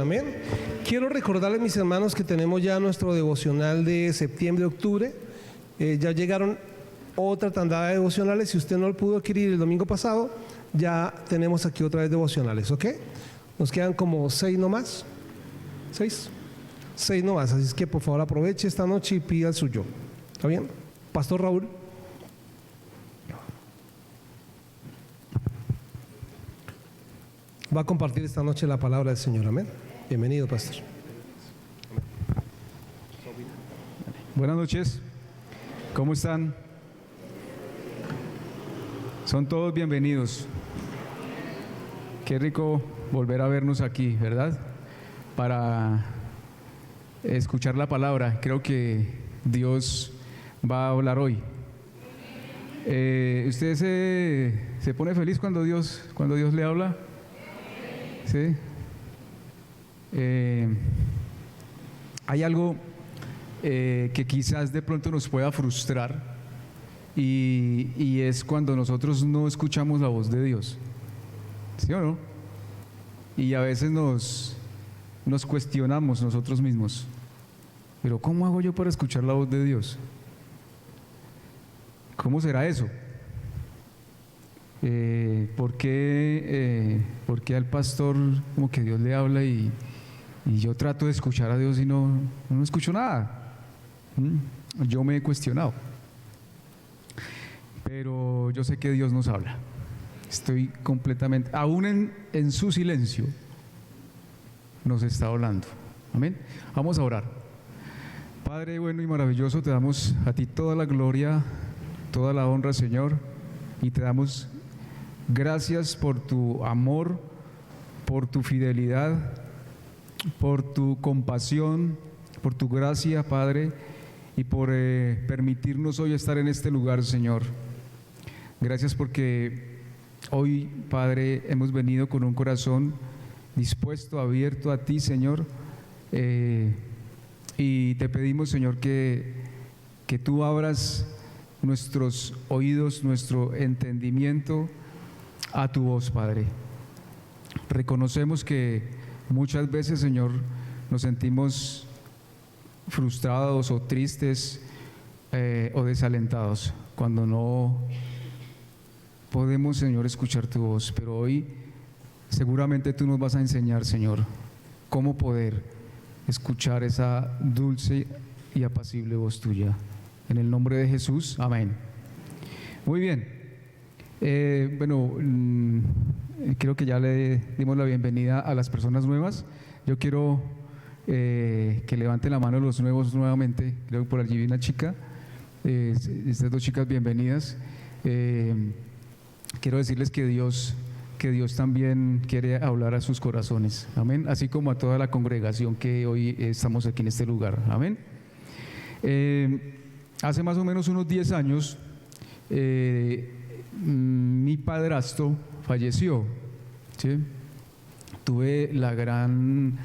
amén. Quiero recordarles, mis hermanos, que tenemos ya nuestro devocional de septiembre-octubre. Ya llegaron otra tandada de devocionales. Si usted no lo pudo adquirir el domingo pasado, ya tenemos aquí otra vez devocionales, ¿ok? Nos quedan como 6 nomás. 6 nomás. Así es que por favor aproveche esta noche y pida el suyo. ¿Está bien? Pastor Raúl. Va a compartir esta noche la palabra del Señor, amén. Bienvenido, pastor. Buenas noches, ¿cómo están? Son todos bienvenidos. Qué rico volver a vernos aquí, ¿verdad? Para escuchar la palabra. Creo que Dios va a hablar hoy. ¿Usted se pone feliz cuando Dios le habla? ¿Sí? Hay algo que quizás de pronto nos pueda frustrar y es cuando nosotros no escuchamos la voz de Dios, ¿sí o no? Y a veces nos cuestionamos nosotros mismos, pero ¿cómo hago yo para escuchar la voz de Dios? ¿Cómo será eso? ¿Por qué al pastor como que Dios le habla y yo trato de escuchar a Dios y no escucho nada? Yo me he cuestionado, pero yo sé que Dios nos habla. Estoy completamente, aún en su silencio nos está hablando. Amén. Vamos a orar. Padre bueno y maravilloso, te damos a ti toda la gloria, toda la honra, Señor, y te damos gracias por tu amor, por tu fidelidad, por tu compasión, por tu gracia, Padre, y por permitirnos hoy estar en este lugar, Señor. Gracias porque hoy, Padre, hemos venido con un corazón dispuesto, abierto a ti, Señor, y te pedimos, Señor, que tú abras nuestros oídos, nuestro entendimiento a tu voz, Padre. Reconocemos que muchas veces, Señor, nos sentimos frustrados o tristes o desalentados cuando no podemos, Señor, escuchar tu voz, pero hoy seguramente tú nos vas a enseñar, Señor, cómo poder escuchar esa dulce y apacible voz tuya. En el nombre de Jesús, amén. Muy bien. Creo que ya le dimos la bienvenida a las personas nuevas. Yo quiero que levanten la mano los nuevos nuevamente. Creo que por allí vi una chica. Estas dos chicas, bienvenidas. Quiero decirles que Dios también quiere hablar a sus corazones. Amén. Así como a toda la congregación que hoy estamos aquí en este lugar. Amén. Hace más o menos unos 10 años, mi padrastro falleció, ¿sí? Tuve el gran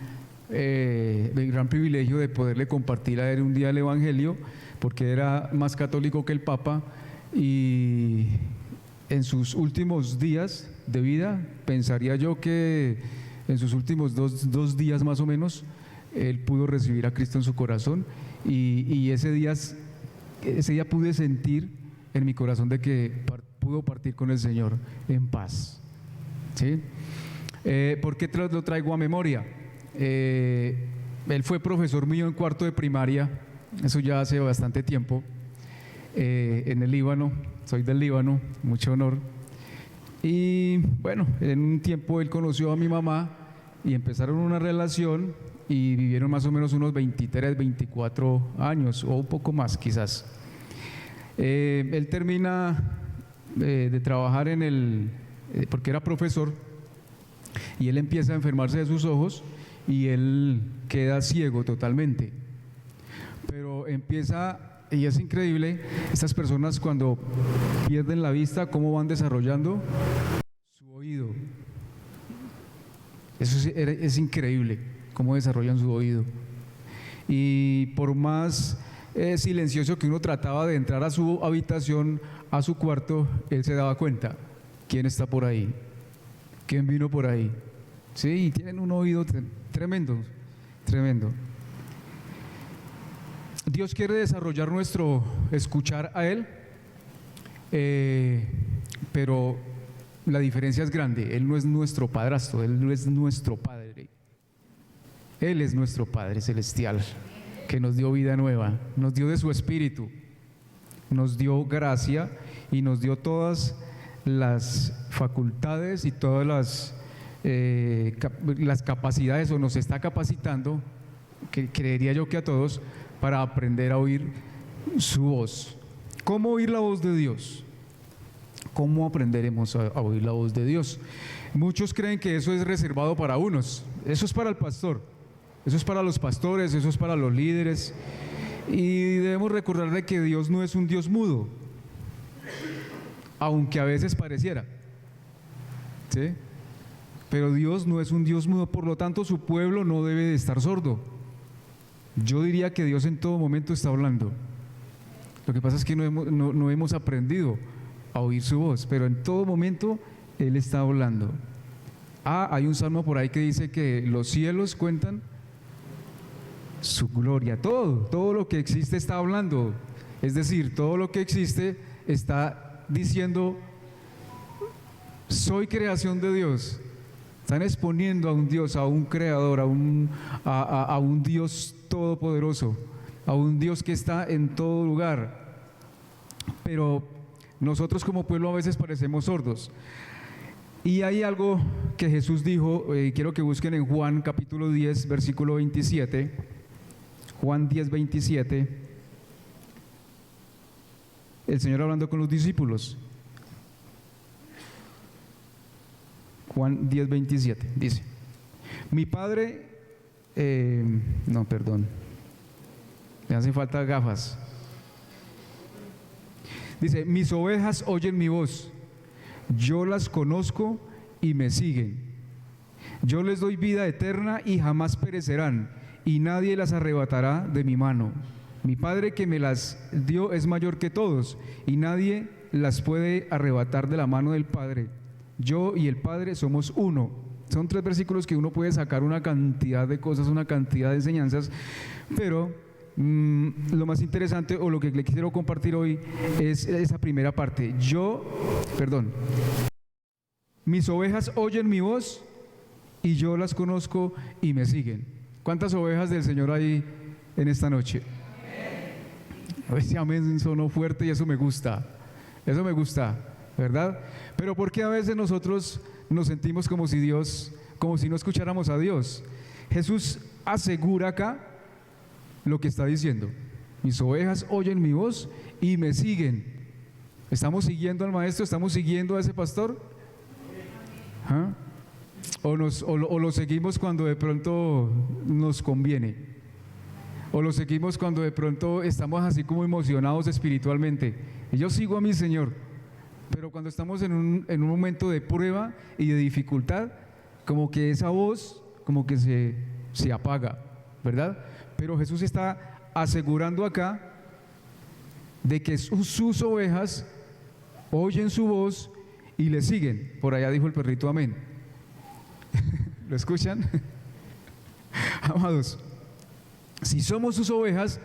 privilegio de poderle compartir a él un día el Evangelio, porque era más católico que el Papa, y en sus últimos días de vida, pensaría yo que en sus últimos dos días más o menos, él pudo recibir a Cristo en su corazón, y ese día pude sentir en mi corazón de que pudo partir con el Señor en paz, ¿sí? ¿Por qué lo traigo a memoria? Él fue profesor mío en cuarto de primaria, eso ya hace bastante tiempo, en el Líbano. Soy del Líbano, mucho honor. Y bueno, en un tiempo él conoció a mi mamá y empezaron una relación y vivieron más o menos unos 23, 24 años o un poco más quizás. Él termina de trabajar porque era profesor, y él empieza a enfermarse de sus ojos y él queda ciego totalmente. Pero y es increíble, estas personas cuando pierden la vista, cómo van desarrollando su oído. Eso es increíble, cómo desarrollan su oído. Y por más silencioso que uno trataba de entrar a su habitación, a su cuarto, él se daba cuenta, ¿quién está por ahí? ¿Quién vino por ahí? ¿sí? Y tienen un oído tremendo, tremendo. Dios quiere desarrollar nuestro escuchar a Él, pero la diferencia es grande. Él no es nuestro padrastro, Él no es nuestro Padre. Él es nuestro Padre celestial, que nos dio vida nueva, nos dio de su Espíritu, nos dio gracia y nos dio todas las facultades y todas las capacidades, o nos está capacitando, que creería yo que a todos, para aprender a oír su voz. ¿Cómo oír la voz de Dios? ¿Cómo aprenderemos a oír la voz de Dios? Muchos creen que eso es reservado para unos. Eso es para el pastor, eso es para los pastores, eso es para los líderes. Y debemos recordar de que Dios no es un Dios mudo, aunque a veces pareciera, ¿sí? Pero Dios no es un Dios mudo, por lo tanto su pueblo no debe de estar sordo. Yo diría que Dios en todo momento está hablando. Lo que pasa es que no hemos aprendido a oír su voz, pero en todo momento Él está hablando. Hay un salmo por ahí que dice que los cielos cuentan su gloria. Todo lo que existe está hablando. Es decir, todo lo que existe está diciendo: soy creación de Dios. Están exponiendo a un Dios, a un creador, a un Dios todopoderoso, a un Dios que está en todo lugar. Pero nosotros como pueblo a veces parecemos sordos. Y hay algo que Jesús dijo, quiero que busquen en Juan capítulo 10, versículo 27. Juan 10, 27. El Señor hablando con los discípulos. Juan 10, 27 dice: mi Padre, me hacen falta gafas. Dice: mis ovejas oyen mi voz, yo las conozco y me siguen. Yo les doy vida eterna y jamás perecerán, y nadie las arrebatará de mi mano. Mi Padre que me las dio es mayor que todos, y nadie las puede arrebatar de la mano del Padre. Yo y el Padre somos uno. Son 3 versículos que uno puede sacar una cantidad de cosas, una cantidad de enseñanzas, pero lo más interesante, o lo que le quiero compartir hoy, es esa primera parte. Mis ovejas oyen mi voz y yo las conozco y me siguen. ¿Cuántas ovejas del Señor hay en esta noche? Ese amén sonó fuerte y eso me gusta, ¿verdad? Pero ¿por qué a veces nosotros nos sentimos como si no escucháramos a Dios? Jesús asegura acá lo que está diciendo: mis ovejas oyen mi voz y me siguen. ¿Estamos siguiendo al maestro? ¿Estamos siguiendo a ese pastor? ¿Ah? ¿O lo seguimos cuando de pronto nos conviene? ¿O lo seguimos cuando de pronto estamos así como emocionados espiritualmente? Y yo sigo a mi Señor, pero cuando estamos en un momento de prueba y de dificultad, como que esa voz como que se apaga, ¿verdad? Pero Jesús está asegurando acá de que sus ovejas oyen su voz y le siguen. Por allá dijo el perrito amén. ¿Lo escuchan? Amados, si somos sus ovejas,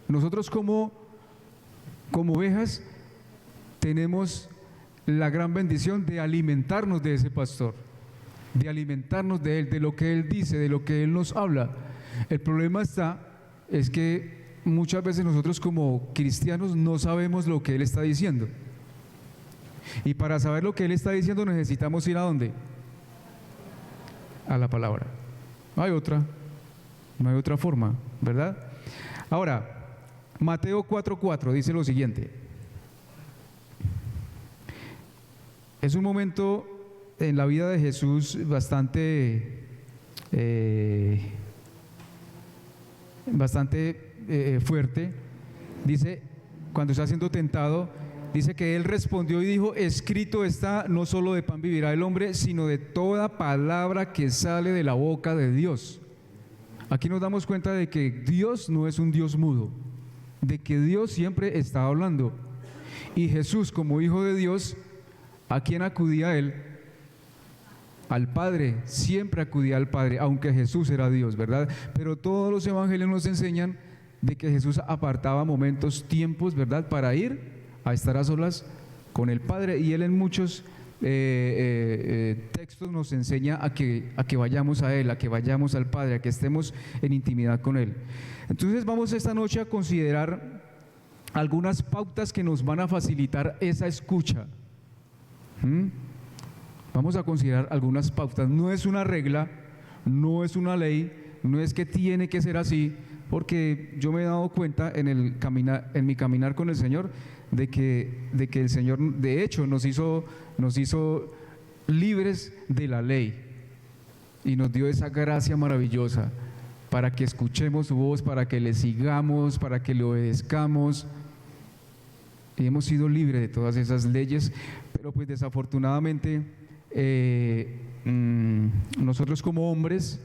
nosotros como ovejas tenemos la gran bendición de alimentarnos de ese pastor, de alimentarnos de él, de lo que él dice, de lo que él nos habla. El problema es que muchas veces nosotros como cristianos no sabemos lo que él está diciendo. Y para saber lo que él está diciendo necesitamos ir ¿a dónde? A la palabra. No hay otra forma, ¿verdad? Ahora, Mateo 4:4 dice lo siguiente. Es un momento en la vida de Jesús bastante fuerte. Dice, cuando está siendo tentado, dice que él respondió y dijo: escrito está, no solo de pan vivirá el hombre, sino de toda palabra que sale de la boca de Dios. Aquí nos damos cuenta de que Dios no es un Dios mudo, de que Dios siempre está hablando. Y Jesús, como hijo de Dios, ¿a quién acudía él? al Padre, siempre acudía al Padre, aunque Jesús era Dios, ¿verdad? Pero todos los evangelios nos enseñan de que Jesús apartaba momentos, tiempos, ¿verdad?, para ir a estar a solas con el Padre, y Él en muchos textos nos enseña a que vayamos a Él, a que vayamos al Padre, a que estemos en intimidad con Él. Entonces vamos esta noche a considerar algunas pautas que nos van a facilitar esa escucha. Vamos a considerar algunas pautas. No es una regla, no es una ley, no es que tiene que ser así, porque yo me he dado cuenta en mi caminar con el Señor de que el Señor de hecho nos hizo libres de la ley y nos dio esa gracia maravillosa para que escuchemos su voz, para que le sigamos, para que le obedezcamos. Y hemos sido libres de todas esas leyes, pero pues desafortunadamente nosotros como hombres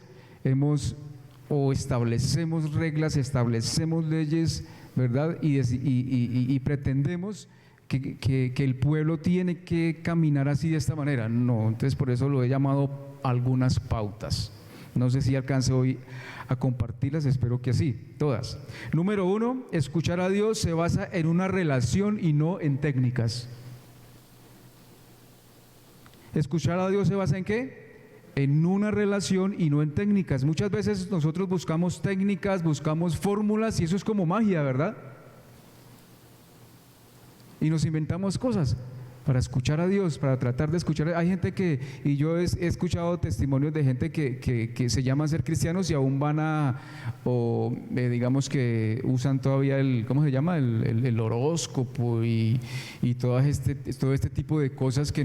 establecemos reglas, establecemos leyes, ¿verdad? Y pretendemos que el pueblo tiene que caminar así, de esta manera. No, entonces por eso lo he llamado algunas pautas. No sé si alcance hoy a compartirlas, espero que sí, todas. Número 1, escuchar a Dios se basa en una relación y no en técnicas. ¿Escuchar a Dios se basa en qué? En una relación y no en técnicas. Muchas veces nosotros buscamos técnicas, buscamos fórmulas, y eso es como magia, ¿verdad? Y nos inventamos cosas para escuchar a Dios, para tratar de escuchar. Hay gente y yo he escuchado testimonios de gente que se llaman ser cristianos y aún van digamos que usan todavía ¿cómo se llama? El horóscopo y todo este tipo de cosas que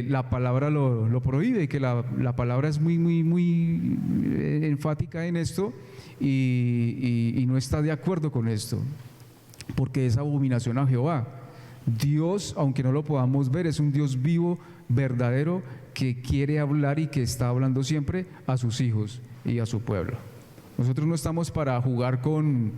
la palabra lo prohíbe, que la palabra es muy, muy, muy enfática en esto y no está de acuerdo con esto, porque es abominación a Jehová. Dios, aunque no lo podamos ver, es un Dios vivo, verdadero, que quiere hablar y que está hablando siempre a sus hijos y a su pueblo. Nosotros no estamos para jugar con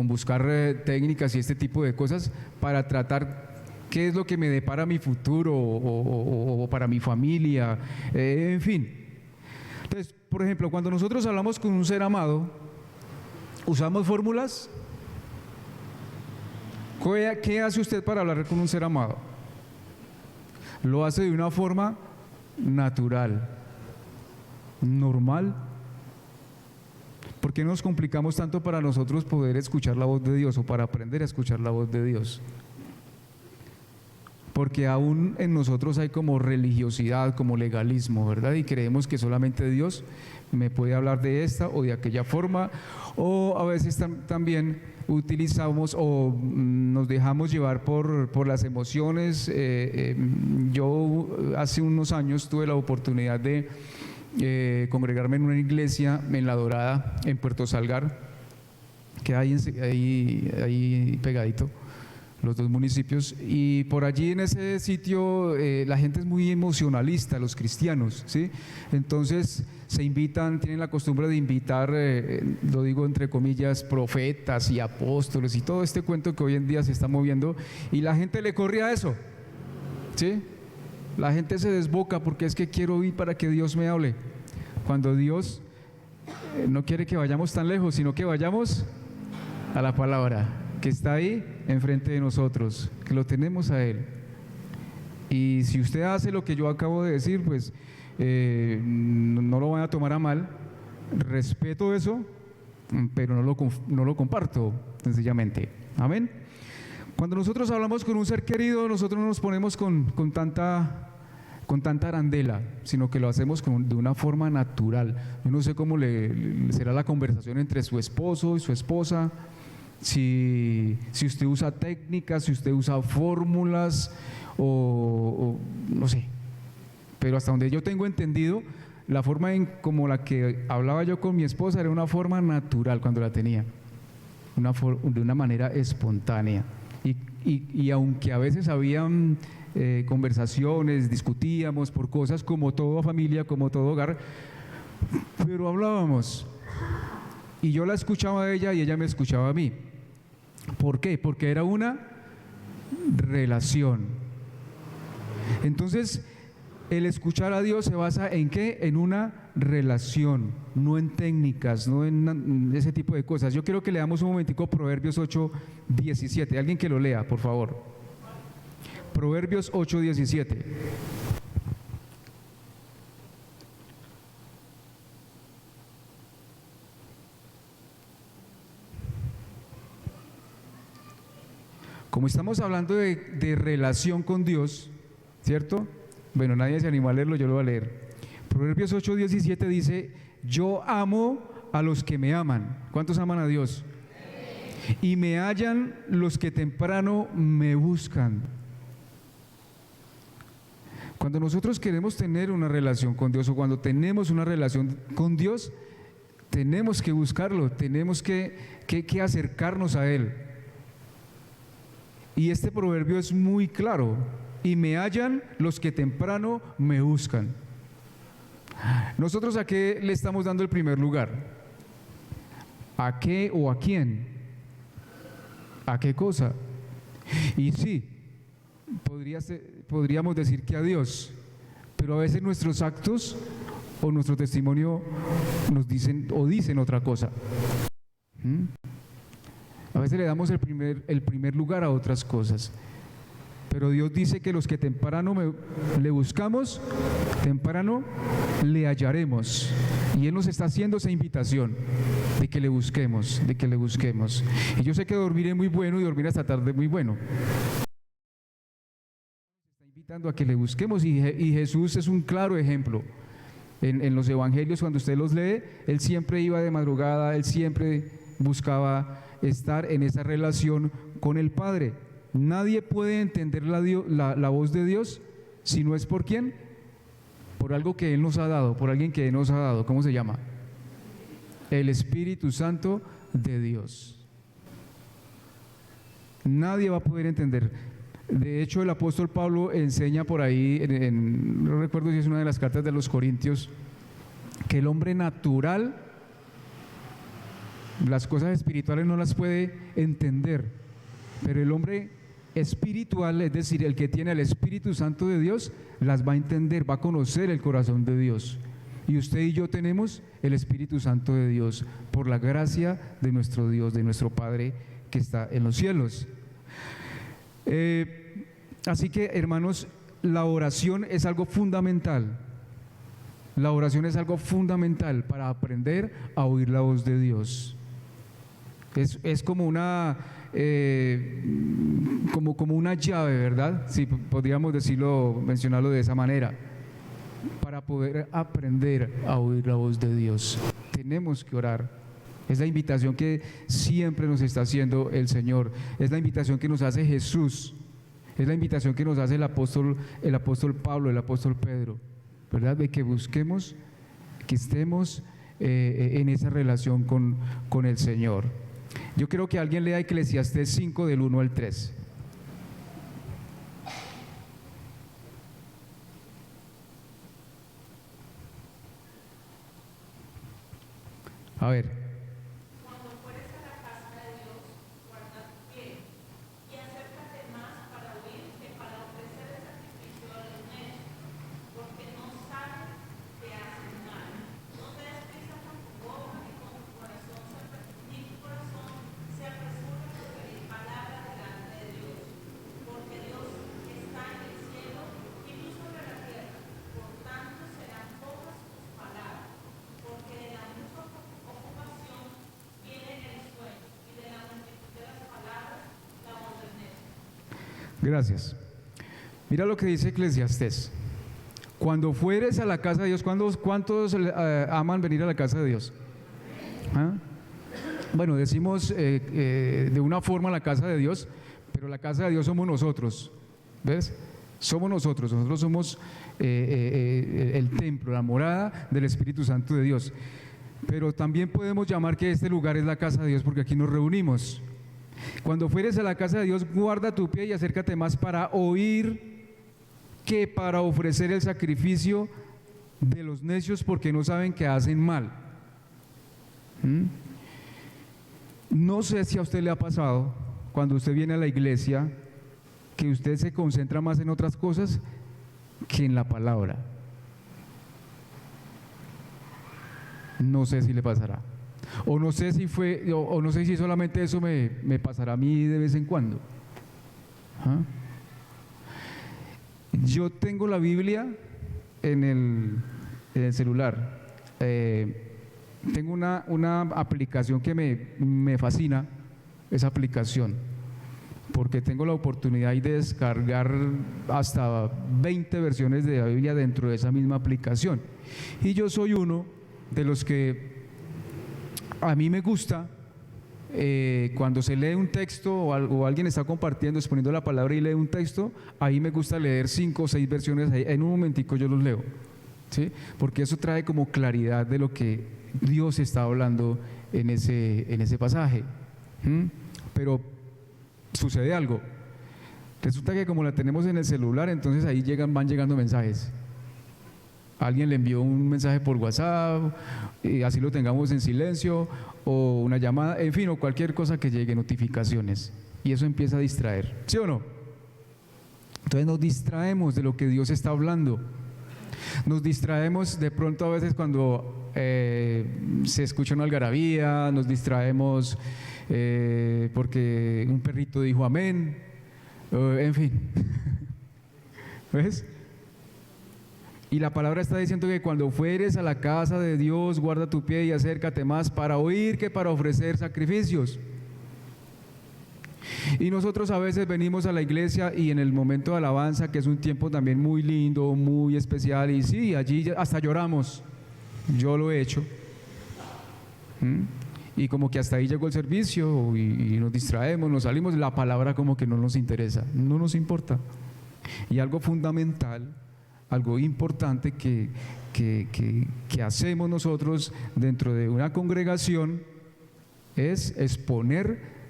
buscar técnicas y este tipo de cosas para tratar qué es lo que me depara mi futuro o para mi familia, en fin. Entonces, por ejemplo, cuando nosotros hablamos con un ser amado, ¿usamos fórmulas? ¿Qué hace usted para hablar con un ser amado? Lo hace de una forma natural, normal. ¿Por qué nos complicamos tanto para nosotros poder escuchar la voz de Dios o para aprender a escuchar la voz de Dios? Porque aún en nosotros hay como religiosidad, como legalismo, ¿verdad? Y creemos que solamente Dios me puede hablar de esta o de aquella forma, o a veces también utilizamos o nos dejamos llevar por las emociones. Yo hace unos años tuve la oportunidad de congregarme en una iglesia en La Dorada, en Puerto Salgar, que hay ahí pegadito, los dos municipios, y por allí en ese sitio la gente es muy emocionalista, los cristianos, ¿sí? Entonces se invitan, tienen la costumbre de invitar, lo digo entre comillas, profetas y apóstoles y todo este cuento que hoy en día se está moviendo, y la gente le corre a eso, ¿sí? La gente se desboca porque es que quiero ir para que Dios me hable, cuando Dios no quiere que vayamos tan lejos, sino que vayamos a la palabra, que está ahí enfrente de nosotros, que lo tenemos a Él. Y si usted hace lo que yo acabo de decir, pues no lo van a tomar a mal, respeto eso, pero no lo comparto, sencillamente. Amén. Cuando nosotros hablamos con un ser querido, nosotros no nos ponemos con tanta arandela, sino que lo hacemos de una forma natural. Yo no sé cómo será la conversación entre su esposo y su esposa, si usted usa técnicas, si usted usa fórmulas o no sé, pero hasta donde yo tengo entendido, la forma como la que hablaba yo con mi esposa era una forma natural cuando la tenía, de una manera espontánea, y aunque a veces habían conversaciones, discutíamos por cosas, como toda familia, como todo hogar, pero hablábamos, y yo la escuchaba a ella y ella me escuchaba a mí. ¿Por qué? Porque era una relación. Entonces, el escuchar a Dios se basa en ¿qué? En una relación, no en técnicas, no en ese tipo de cosas. Yo quiero que leamos un momentico Proverbios 8:17. Alguien que lo lea, por favor. Proverbios 8:17. Como estamos hablando de relación con Dios, ¿cierto? Bueno, nadie se animó a leerlo, yo lo voy a leer. Proverbios 8:17 dice: yo amo a los que me aman. ¿Cuántos aman a Dios? Y me hallan los que temprano me buscan. Cuando nosotros queremos tener una relación con Dios, o cuando tenemos una relación con Dios, tenemos que buscarlo, tenemos que acercarnos a Él. Y este proverbio es muy claro: y me hallan los que temprano me buscan. ¿Nosotros a qué le estamos dando el primer lugar? ¿A qué o a quién? ¿A qué cosa? Y sí, podríamos decir que a Dios, pero a veces nuestros actos o nuestro testimonio nos dicen o dicen otra cosa. A veces le damos el primer lugar a otras cosas. Pero Dios dice que los que temprano le buscamos, temprano le hallaremos. Y Él nos está haciendo esa invitación de que le busquemos, de que le busquemos. Y yo sé que dormir es muy bueno y dormir hasta tarde es muy bueno. Nos está invitando a que le busquemos y Jesús es un claro ejemplo. En los evangelios, cuando usted los lee, Él siempre iba de madrugada, Él siempre buscaba estar en esa relación con el Padre. Nadie puede entender la voz de Dios si no es por quién, por algo que Él nos ha dado, por alguien que Él nos ha dado. ¿Cómo se llama? El Espíritu Santo de Dios. Nadie va a poder entender. De hecho, el apóstol Pablo enseña por ahí, no recuerdo si es una de las cartas de los Corintios, que el hombre natural las cosas espirituales no las puede entender, pero el hombre espiritual, es decir, el que tiene el Espíritu Santo de Dios, las va a entender, va a conocer el corazón de Dios. Y usted y yo tenemos el Espíritu Santo de Dios por la gracia de nuestro Dios, de nuestro Padre que está en los cielos. Así que, hermanos, la oración es algo fundamental. La oración es algo fundamental para aprender a oír la voz de Dios. Es como una como una llave, ¿verdad? Si podríamos mencionarlo de esa manera. Para poder aprender a oír la voz de Dios, tenemos que orar. Es la invitación que siempre nos está haciendo el Señor. Es la invitación que nos hace Jesús. Es la invitación que nos hace el apóstol Pablo, el apóstol Pedro, ¿verdad? De que busquemos, que estemos en esa relación con el Señor. Yo quiero que alguien lea Eclesiastés 5 del 1 al 3. A ver. Gracias. Mira lo que dice Eclesiastés. Cuando fueres a la casa de Dios, ¿cuántos aman venir a la casa de Dios? ¿Ah? Bueno, decimos de una forma la casa de Dios, pero la casa de Dios somos nosotros. ¿Ves? Somos nosotros somos el templo, la morada del Espíritu Santo de Dios. Pero también podemos llamar que este lugar es la casa de Dios porque aquí nos reunimos. Cuando fueres a la casa de Dios, guarda tu pie y acércate más para oír que para ofrecer el sacrificio de los necios, porque no saben que hacen mal. No sé si a usted le ha pasado, cuando usted viene a la iglesia, que usted se concentra más en otras cosas que en la palabra. No sé si le pasará. O no sé si o no sé si solamente eso me pasará a mí de vez en cuando. ¿Ah? Yo tengo la Biblia en el celular. Tengo una aplicación que me fascina, esa aplicación, porque tengo la oportunidad de descargar hasta 20 versiones de la Biblia dentro de esa misma aplicación. Y yo soy uno de los que a mí me gusta cuando se lee un texto o alguien está compartiendo, exponiendo la palabra y lee un texto, ahí me gusta leer 5 o 6 versiones, ahí, en un momentico yo los leo, ¿sí? Porque eso trae como claridad de lo que Dios está hablando en ese pasaje. Pero sucede algo, resulta que como la tenemos en el celular, entonces ahí van llegando mensajes. Alguien le envió un mensaje por WhatsApp, y así lo tengamos en silencio, o una llamada, en fin, o cualquier cosa que llegue, notificaciones, y eso empieza a distraer, ¿sí o no? Entonces nos distraemos de lo que Dios está hablando. Nos distraemos de pronto a veces cuando se escucha una algarabía, nos distraemos porque un perrito dijo amén, en fin. ¿Ves? Y la palabra está diciendo que cuando fueres a la casa de Dios, guarda tu pie y acércate más para oír que para ofrecer sacrificios. Y nosotros a veces venimos a la iglesia y en el momento de alabanza, que es un tiempo también muy lindo, muy especial, y sí, allí hasta lloramos. Yo lo he hecho. Y como que hasta ahí llegó el servicio y nos distraemos, nos salimos, la palabra como que no nos interesa, no nos importa. Y algo fundamental, algo importante que hacemos nosotros dentro de una congregación es exponer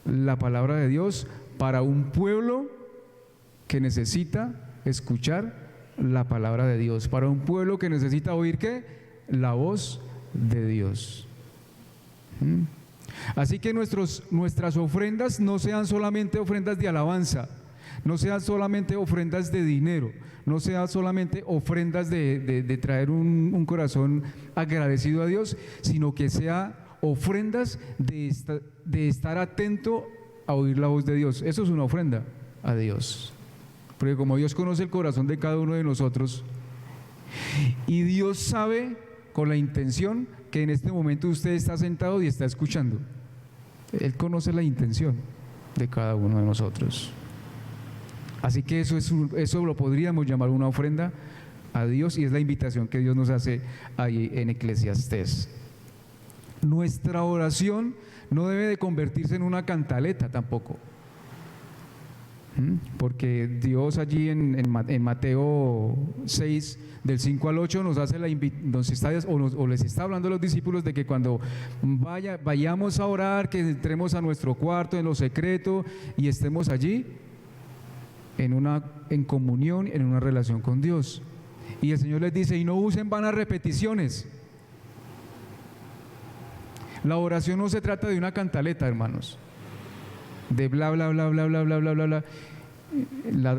la palabra de Dios para un pueblo que necesita escuchar la palabra de Dios, para un pueblo que necesita oír ¿qué? La voz de Dios. Así que nuestras ofrendas no sean solamente ofrendas de alabanza, no sean solamente ofrendas de dinero, no sean solamente ofrendas de traer un corazón agradecido a Dios, sino que sea ofrendas de estar atento a oír la voz de Dios. Eso es una ofrenda a Dios, porque como Dios conoce el corazón de cada uno de nosotros y Dios sabe con la intención que en este momento usted está sentado y está escuchando, Él conoce la intención de cada uno de nosotros. Así que eso lo podríamos llamar una ofrenda a Dios, y es la invitación que Dios nos hace ahí en Eclesiastés. Nuestra oración no debe de convertirse en una cantaleta tampoco, porque Dios allí en Mateo 6 del 5 al 8 nos hace les está hablando a los discípulos de que cuando vayamos a orar, que entremos a nuestro cuarto en lo secreto y estemos allí en comunión, en una relación con Dios. Y el Señor les dice, y no usen vanas repeticiones. La oración no se trata de una cantaleta, hermanos, de bla, bla, bla, bla, bla, bla, bla, bla, bla.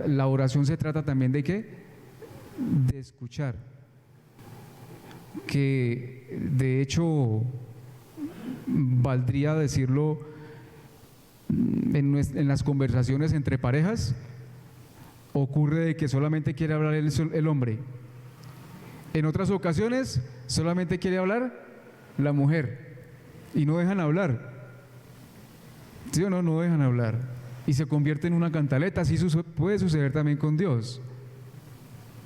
La oración se trata también de ¿qué? De escuchar. Que de hecho valdría decirlo en las conversaciones entre parejas. Ocurre de que solamente quiere hablar el hombre. En otras ocasiones solamente quiere hablar la mujer y no dejan hablar. ¿Sí o no? No dejan hablar y se convierte en una cantaleta. Así puede suceder también con Dios.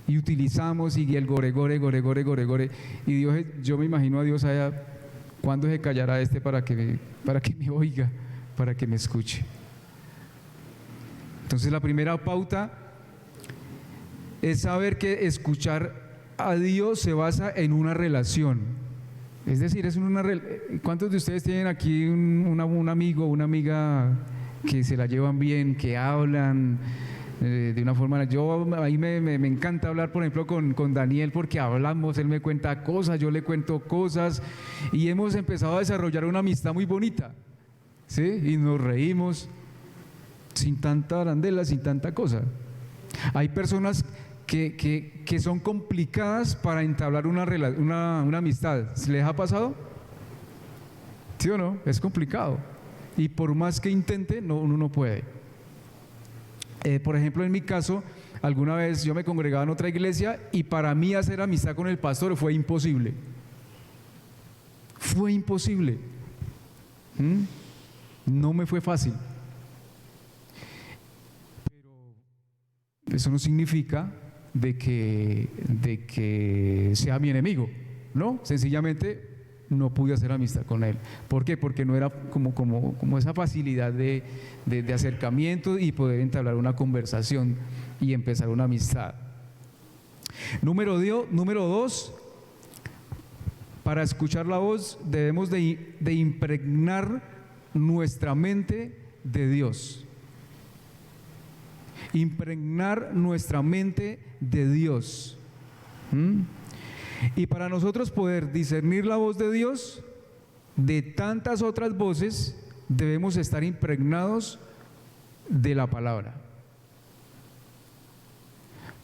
Y utilizamos y el gore, gore, gore, gore, gore, gore. Y Dios, yo me imagino a Dios allá, ¿cuándo se callará este para que me oiga, para que me escuche? Entonces la primera pauta es saber que escuchar a Dios se basa en una relación. Es decir, ¿cuántos de ustedes tienen aquí un amigo o una amiga que se la llevan bien, que hablan de una forma? A mí me encanta hablar, por ejemplo, con Daniel, porque hablamos, él me cuenta cosas, yo le cuento cosas, y hemos empezado a desarrollar una amistad muy bonita, ¿sí? Y nos reímos sin tanta arandela, sin tanta cosa. Hay personas que son complicadas para entablar una amistad. ¿Les ha pasado? ¿Sí o no? Es complicado. Y por más que intente, uno no puede. Por ejemplo, en mi caso, alguna vez yo me congregaba en otra iglesia y para mí hacer amistad con el pastor fue imposible. Fue imposible. No me fue fácil. Pero eso no significa de que sea mi enemigo, ¿no? Sencillamente no pude hacer amistad con él. ¿Por qué? Porque no era como esa facilidad de acercamiento y poder entablar una conversación y empezar una amistad. Número 2, para escuchar la voz debemos de impregnar nuestra mente de Dios. Impregnar nuestra mente de Dios. Y para nosotros poder discernir la voz de Dios de tantas otras voces, debemos estar impregnados de la palabra.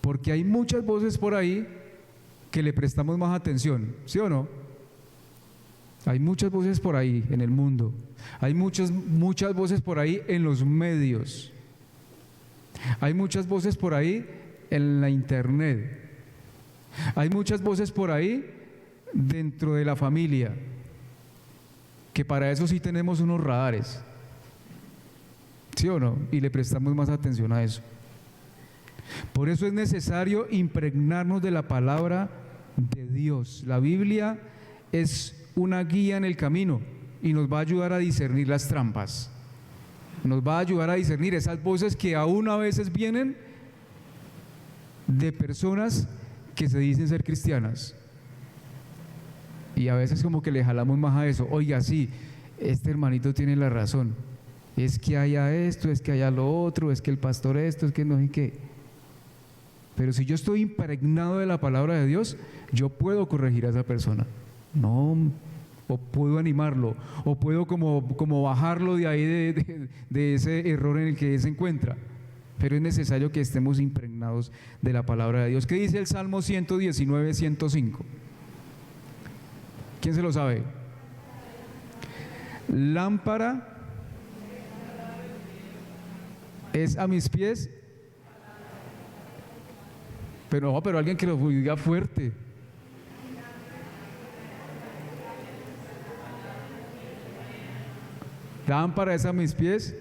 Porque hay muchas voces por ahí que le prestamos más atención, ¿sí o no? Hay muchas voces por ahí en el mundo. Hay muchas voces por ahí en los medios. Hay muchas voces por ahí en la internet. Hay muchas voces por ahí dentro de la familia, que para eso sí tenemos unos radares, ¿sí o no? Y le prestamos más atención a eso. Por eso es necesario impregnarnos de la palabra de Dios. La Biblia es una guía en el camino y nos va a ayudar a discernir las trampas. Nos va a ayudar a discernir esas voces que aún a veces vienen de personas que se dicen ser cristianas y a veces como que le jalamos más a eso. Oiga, sí, este hermanito tiene la razón, es que haya esto, es que haya lo otro, es que el pastor esto, es que no sé qué. Pero si yo estoy impregnado de la palabra de Dios, yo puedo corregir a esa persona, no, o puedo animarlo, o puedo como bajarlo de ahí de ese error en el que se encuentra. Pero es necesario que estemos impregnados de la palabra de Dios. ¿Qué dice el Salmo 119, 105? ¿Quién se lo sabe? Lámpara es a mis pies. Pero alguien que lo diga fuerte. Lámpara es a mis pies.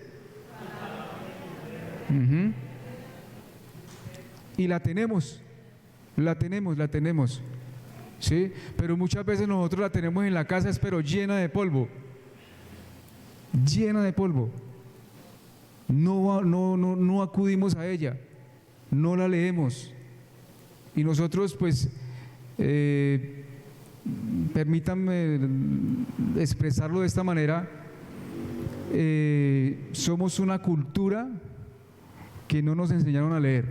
Y la tenemos, ¿sí? Pero muchas veces nosotros la tenemos en la casa, pero llena de polvo. No acudimos a ella, no la leemos. Y nosotros, pues, permítanme expresarlo de esta manera, somos una cultura que no nos enseñaron a leer,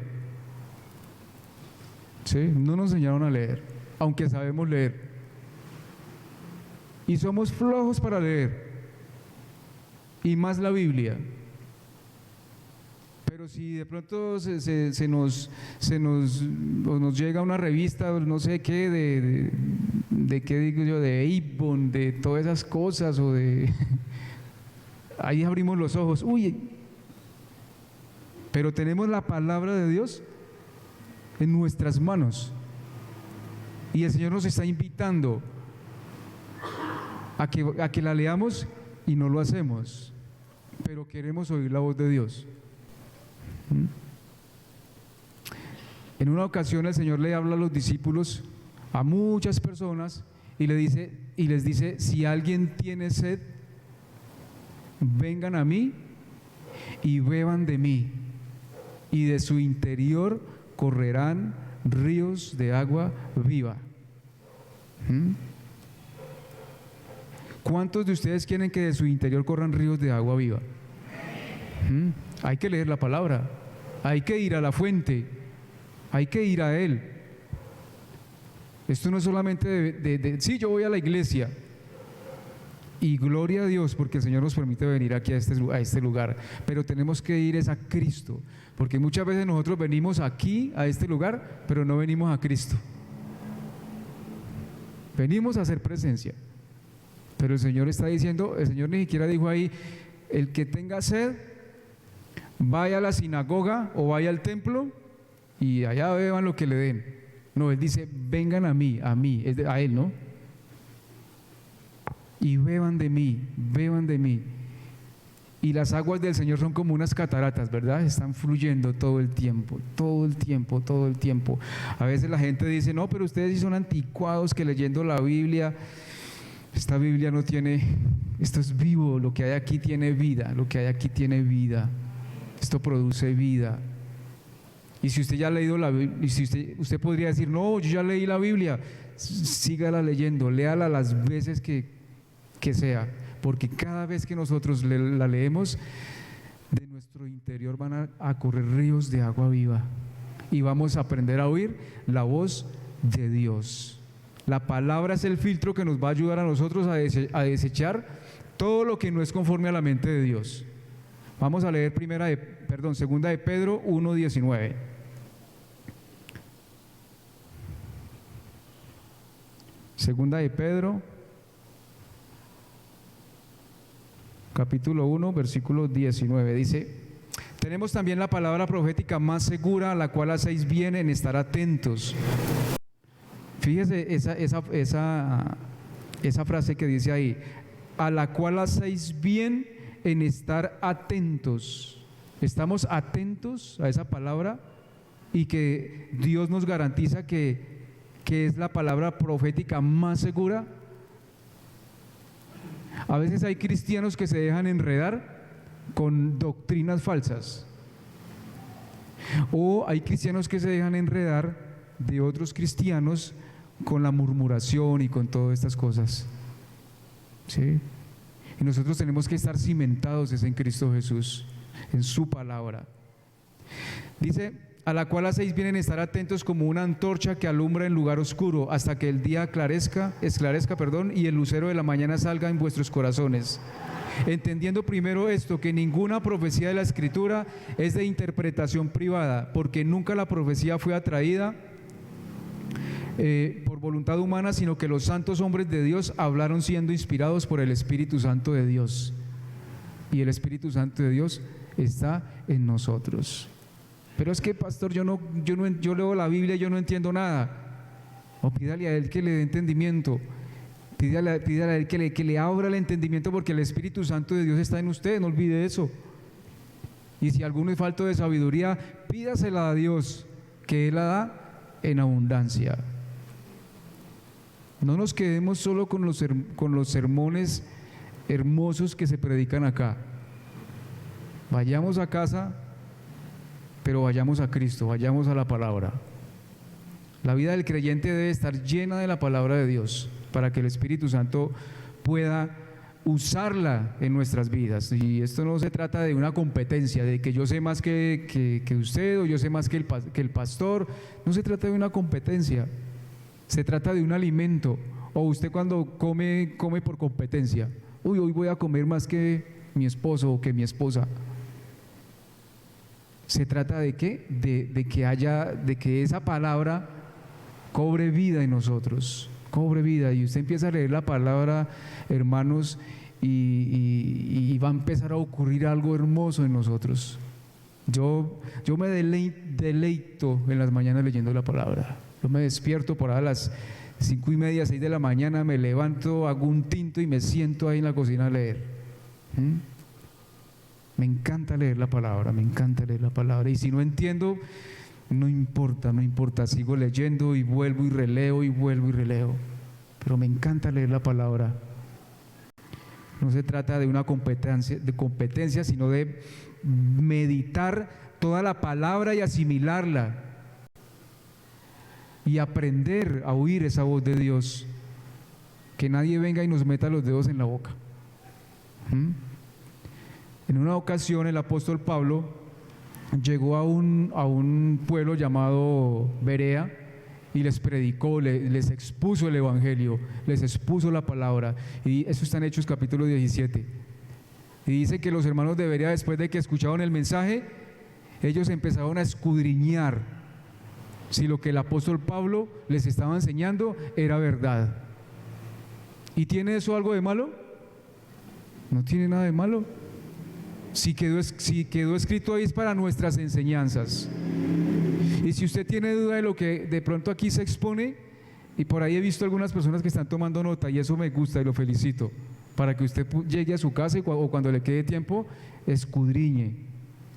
¿sí? No nos enseñaron a leer, aunque sabemos leer, y somos flojos para leer, y más la Biblia. Pero si de pronto nos llega una revista, no sé qué, de qué digo yo, de Avon, de todas esas cosas, o de ahí abrimos los ojos, pero tenemos la palabra de Dios en nuestras manos y el Señor nos está invitando a que la leamos y no lo hacemos, pero queremos oír la voz de Dios. En una ocasión el Señor le habla a los discípulos, a muchas personas, y les dice: si alguien tiene sed, vengan a mí y beban de mí, y de su interior correrán ríos de agua viva. ¿Cuántos de ustedes quieren que de su interior corran ríos de agua viva? Hay que leer la palabra, hay que ir a la fuente, hay que ir a Él. Esto no es solamente sí, yo voy a la iglesia, Y gloria a Dios porque el Señor nos permite venir aquí a este lugar, pero tenemos que ir es a Cristo, porque muchas veces nosotros venimos aquí a este lugar, pero no venimos a Cristo. Venimos a hacer presencia, pero el Señor está diciendo, el Señor ni siquiera dijo ahí, el que tenga sed, vaya a la sinagoga o vaya al templo y allá beban lo que le den. No, Él dice, vengan a mí, a Él, ¿no? Y beban de mí, beban de mí. Y las aguas del Señor son como unas cataratas, ¿verdad? Están fluyendo todo el tiempo, todo el tiempo, todo el tiempo. A veces la gente dice, no, pero ustedes sí son anticuados que leyendo la Biblia. Esta Biblia no tiene, esto es vivo, lo que hay aquí tiene vida, lo que hay aquí tiene vida. Esto produce vida. Y si usted ya ha leído la Biblia, y si usted podría decir, no, yo ya leí la Biblia, sígala leyendo, léala las veces que sea, porque cada vez que nosotros la leemos, de nuestro interior van a correr ríos de agua viva y vamos a aprender a oír la voz de Dios. La palabra es el filtro que nos va a ayudar a nosotros a desechar todo lo que no es conforme a la mente de Dios. Vamos a leer segunda de Pedro 1:19. Segunda de Pedro, capítulo 1, versículo 19, dice: tenemos también la palabra profética más segura, a la cual hacéis bien en estar atentos. Fíjese esa frase que dice ahí, a la cual hacéis bien en estar atentos. Estamos atentos a esa palabra y que Dios nos garantiza que es la palabra profética más segura. A veces hay cristianos que se dejan enredar con doctrinas falsas, o hay cristianos que se dejan enredar de otros cristianos con la murmuración y con todas estas cosas, ¿sí? Y nosotros tenemos que estar cimentados en Cristo Jesús, en su palabra. Dice, a la cual hacéis bien en estar atentos como una antorcha que alumbra en lugar oscuro, hasta que el día esclarezca, y el lucero de la mañana salga en vuestros corazones. Entendiendo primero esto, que ninguna profecía de la Escritura es de interpretación privada, porque nunca la profecía fue atraída por voluntad humana, sino que los santos hombres de Dios hablaron siendo inspirados por el Espíritu Santo de Dios. Y el Espíritu Santo de Dios está en nosotros. Pero es que, pastor, yo leo la Biblia y yo no entiendo nada. O pídale a Él que le dé entendimiento. Pídale a Él que le abra el entendimiento, porque el Espíritu Santo de Dios está en usted, no olvide eso. Y si alguno es falto de sabiduría, pídasela a Dios, que Él la da en abundancia. No nos quedemos solo con los sermones hermosos que se predican acá. Vayamos a casa, pero vayamos a Cristo, vayamos a la palabra. La vida del creyente debe estar llena de la palabra de Dios, para que el Espíritu Santo pueda usarla en nuestras vidas. Y esto no se trata de una competencia, de que yo sé más que usted, o yo sé más que el pastor. No se trata de una competencia, se trata de un alimento. O usted cuando come por competencia. Hoy voy a comer más que mi esposo o que mi esposa. Se trata de ¿qué? De que esa palabra cobre vida en nosotros, cobre vida. Y usted empieza a leer la palabra, hermanos, y va a empezar a ocurrir algo hermoso en nosotros. Yo me deleito en las mañanas leyendo la palabra. Yo me despierto por a las 5:30, 6 de la mañana, me levanto, hago un tinto y me siento ahí en la cocina a leer. Me encanta leer la palabra, me encanta leer la palabra. Y si no entiendo, no importa, sigo leyendo y vuelvo y releo y vuelvo y releo. Pero me encanta leer la palabra. No se trata de una competencia, sino de meditar toda la palabra y asimilarla. Y aprender a oír esa voz de Dios. Que nadie venga y nos meta los dedos en la boca. En una ocasión el apóstol Pablo llegó a un pueblo llamado Berea, y les predicó, les expuso el Evangelio, les expuso la palabra. Y eso está en Hechos capítulo 17. Y dice que los hermanos de Berea, después de que escucharon el mensaje, ellos empezaron a escudriñar si lo que el apóstol Pablo les estaba enseñando era verdad. ¿Y tiene eso algo de malo? No tiene nada de malo. Si quedó escrito ahí es para nuestras enseñanzas. Y si usted tiene duda de lo que de pronto aquí se expone, y por ahí he visto algunas personas que están tomando nota, y eso me gusta y lo felicito, para que usted llegue a su casa o cuando le quede tiempo, escudriñe.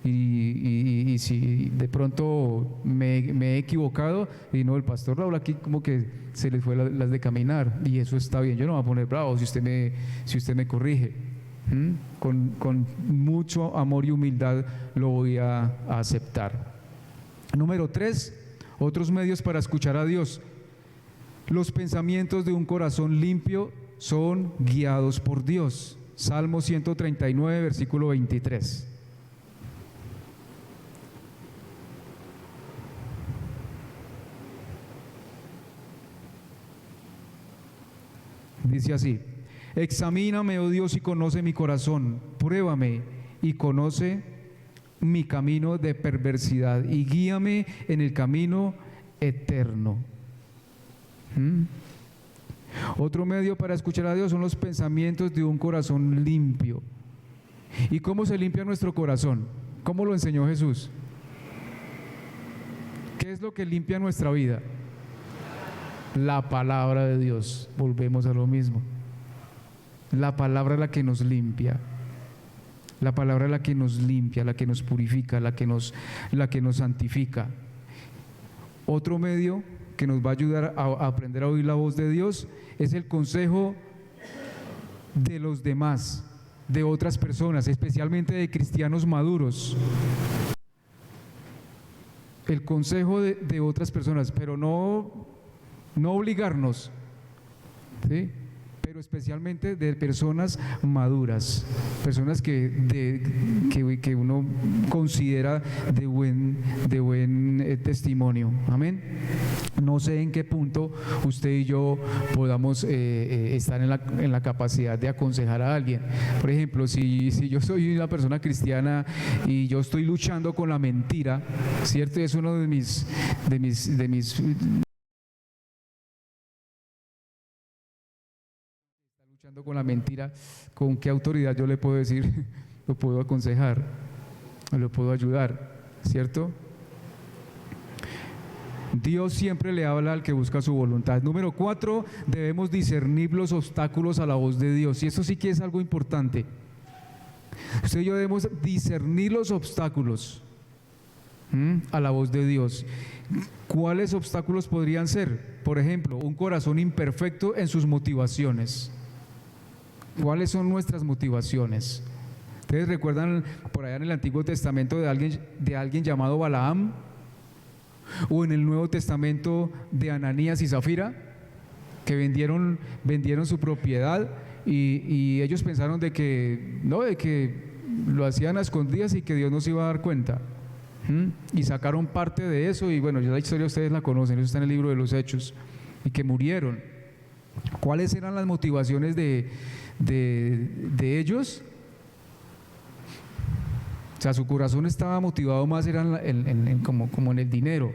Y si de pronto me he equivocado, y no, el pastor Raúl aquí como que se le fue las de caminar, y eso está bien, yo no me voy a poner bravo si usted me corrige. Con mucho amor y humildad lo voy a aceptar. Número 3, otros medios para escuchar a Dios. Los pensamientos de un corazón limpio son guiados por Dios. Salmo 139, versículo 23. Dice así: examíname, oh Dios, y conoce mi corazón, pruébame y conoce mi camino de perversidad y guíame en el camino eterno. Otro medio para escuchar a Dios son los pensamientos de un corazón limpio. ¿Y cómo se limpia nuestro corazón? ¿Cómo lo enseñó Jesús? ¿Qué es lo que limpia nuestra vida? La palabra de Dios. Volvemos a lo mismo. La palabra es la que nos limpia. La palabra es la que nos limpia, la que nos purifica, la que nos santifica. Otro medio que nos va a ayudar a aprender a oír la voz de Dios es el consejo de los demás, de otras personas, especialmente de cristianos maduros. El consejo de otras personas, pero no obligarnos, ¿sí? Pero especialmente de personas maduras, personas que uno considera de buen testimonio. Amén. No sé en qué punto usted y yo podamos estar en la capacidad de aconsejar a alguien. Por ejemplo, si yo soy una persona cristiana y yo estoy luchando con la mentira, ¿cierto? Es uno de mis luchando con la mentira, ¿con qué autoridad yo le puedo decir, lo puedo aconsejar, lo puedo ayudar, ¿cierto? Dios siempre le habla al que busca su voluntad. Número 4, debemos discernir los obstáculos a la voz de Dios, y eso sí que es algo importante. Usted y yo debemos discernir los obstáculos a la voz de Dios. ¿Cuáles obstáculos podrían ser? Por ejemplo, un corazón imperfecto en sus motivaciones. ¿Cuáles son nuestras motivaciones? ¿Ustedes recuerdan por allá en el Antiguo Testamento de alguien llamado Balaam? ¿O en el Nuevo Testamento de Ananías y Zafira, que vendieron su propiedad y ellos pensaron de que lo hacían a escondidas y que Dios no se iba a dar cuenta? Y sacaron parte de eso, y bueno, ya la historia ustedes la conocen, eso está en el libro de los Hechos, y que murieron. ¿Cuáles eran las motivaciones de ellos? O sea, su corazón estaba motivado más como en el dinero,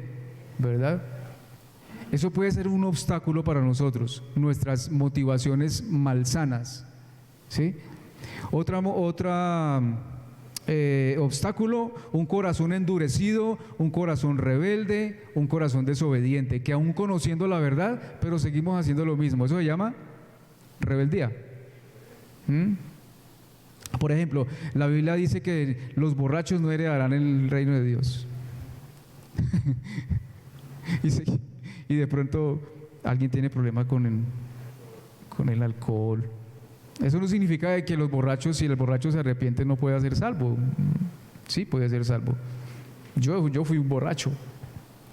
¿verdad? Eso puede ser un obstáculo para nosotros, nuestras motivaciones malsanas, ¿sí? Otra obstáculo, un corazón endurecido, un corazón rebelde, un corazón desobediente, que aún conociendo la verdad, pero seguimos haciendo lo mismo. Eso se llama rebeldía. Por ejemplo, la Biblia dice que los borrachos no heredarán el reino de Dios. Y de pronto alguien tiene problemas con el alcohol. Eso no significa que los borrachos, si el borracho se arrepiente, no pueda ser salvo. Sí, puede ser salvo. Yo fui un borracho,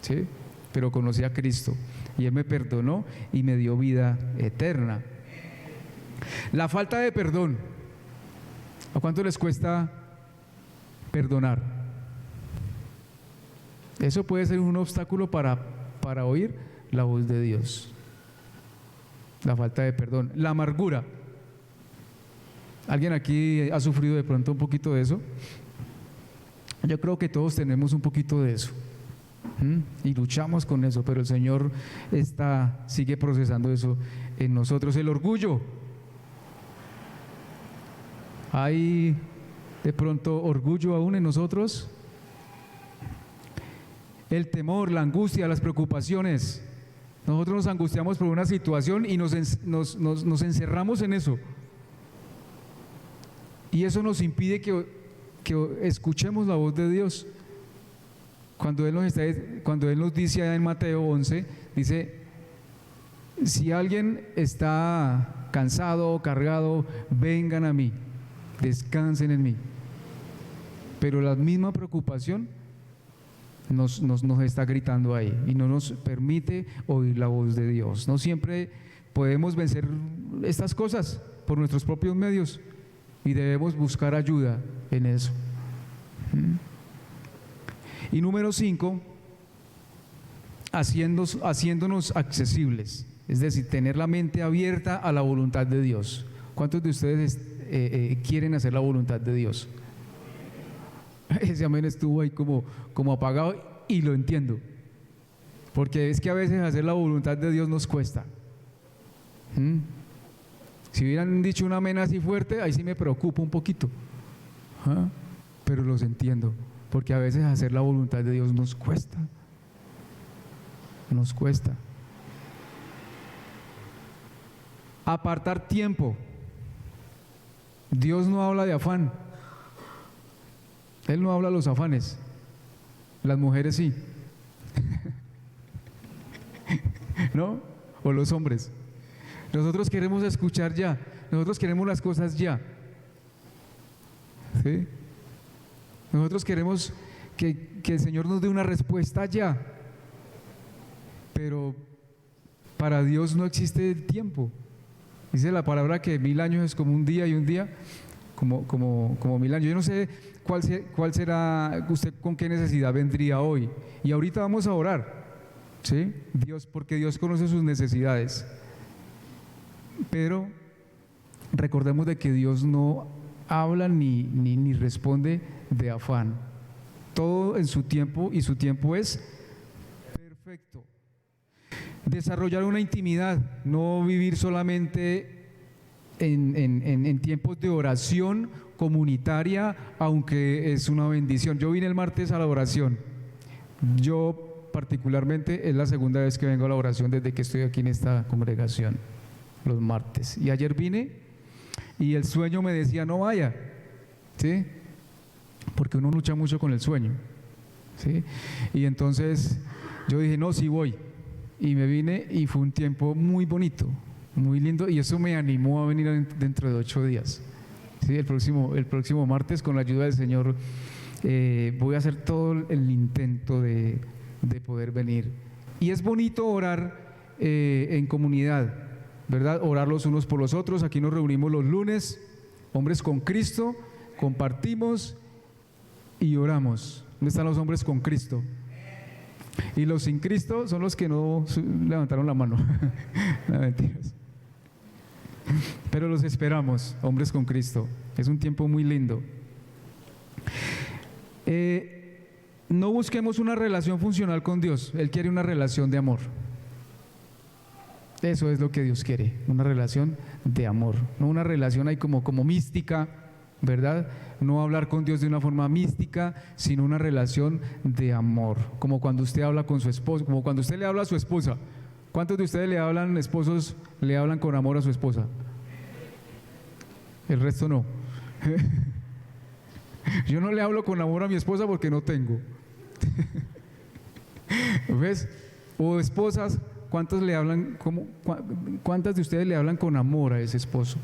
¿sí? Pero conocí a Cristo y Él me perdonó y me dio vida eterna. La falta de perdón. ¿A cuánto les cuesta perdonar? Eso puede ser un obstáculo para oír la voz de Dios. La falta de perdón, la amargura. ¿Alguien aquí ha sufrido de pronto un poquito de eso? Yo creo que todos tenemos un poquito de eso. Y luchamos con eso, pero el Señor sigue procesando eso en nosotros. El orgullo. ¿Hay de pronto orgullo aún en nosotros? El temor, la angustia, las preocupaciones. Nosotros nos angustiamos por una situación y nos encerramos en eso. Y eso nos impide que escuchemos la voz de Dios. Cuando Él nos dice allá en Mateo 11, dice: si alguien está cansado o cargado, vengan a mí, descansen en mí. Pero la misma preocupación nos está gritando ahí y no nos permite oír la voz de Dios. No siempre podemos vencer estas cosas por nuestros propios medios y debemos buscar ayuda en eso. Y número 5, haciéndonos accesibles, es decir, tener la mente abierta a la voluntad de Dios. ¿Cuántos de ustedes quieren hacer la voluntad de Dios? Ese amén estuvo ahí como apagado, y lo entiendo, porque es que a veces hacer la voluntad de Dios nos cuesta. Si hubieran dicho un amén así fuerte, ahí sí me preocupa un poquito, pero los entiendo, porque a veces hacer la voluntad de Dios nos cuesta. Apartar tiempo. Dios no habla de afán. Él no habla de los afanes. Las mujeres sí. ¿No? O los hombres. Nosotros queremos escuchar ya. Nosotros queremos las cosas ya. ¿Sí? Nosotros queremos que el Señor nos dé una respuesta ya. Pero para Dios no existe el tiempo. Dice la palabra que 1000 años es como un día, y un día como 1000 años. Yo no sé cuál será usted, con qué necesidad vendría hoy. Y ahorita vamos a orar, ¿sí? Porque Dios conoce sus necesidades. Pero recordemos de que Dios no habla ni responde de afán. Todo en su tiempo, y su tiempo es perfecto. Desarrollar una intimidad, no vivir solamente en tiempos de oración comunitaria, aunque es una bendición. Yo vine el martes a la oración. Yo particularmente es la segunda vez que vengo a la oración desde que estoy aquí en esta congregación, los martes. Y ayer vine y el sueño me decía no vaya, ¿sí? Porque uno lucha mucho con el sueño, ¿sí? Y entonces yo dije no, sí voy. Y me vine y fue un tiempo muy bonito, muy lindo, y eso me animó a venir dentro de 8 días. ¿Sí? El próximo martes, con la ayuda del Señor, voy a hacer todo el intento de poder venir. Y es bonito orar en comunidad, ¿verdad? Orar los unos por los otros. Aquí nos reunimos los lunes, hombres con Cristo, compartimos y oramos. ¿Dónde están los hombres con Cristo? Y los sin Cristo son los que no levantaron la mano. No, mentiras. Pero los esperamos, hombres con Cristo. Es un tiempo muy lindo. No busquemos una relación funcional con Dios. Él quiere una relación de amor. Eso es lo que Dios quiere, una relación de amor. No una relación ahí como mística, ¿verdad? No hablar con Dios de una forma mística, sino una relación de amor, como cuando usted habla con su esposo, como cuando usted le habla a su esposa. ¿Cuántos de ustedes esposos le hablan con amor a su esposa? El resto no. Yo no le hablo con amor a mi esposa porque no tengo. ¿Ves? O esposas, ¿cuántas de ustedes le hablan con amor a ese esposo?